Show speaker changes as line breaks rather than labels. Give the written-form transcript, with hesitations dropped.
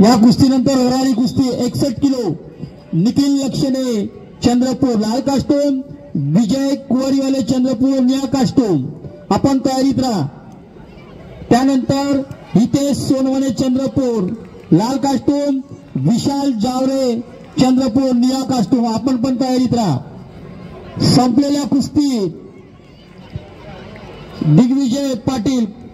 या कुस्तीनंतर होणारी कुस्ती 61 किलो निखिल लक्षणे चंद्रपूर लाल कास्टूम, विजय कुवरीवाले चंद्रपूर निळा कास्टूम. आपण तयारीत राहा. त्यानंतर हितेश सोनवणे चंद्रपूर लाल कास्टूम, विशाल जावरे चंद्रपूर निळा कास्टूम. आपण पण तयारीत राहा. संपलेल्या कुस्ती दिग्विजय पाटील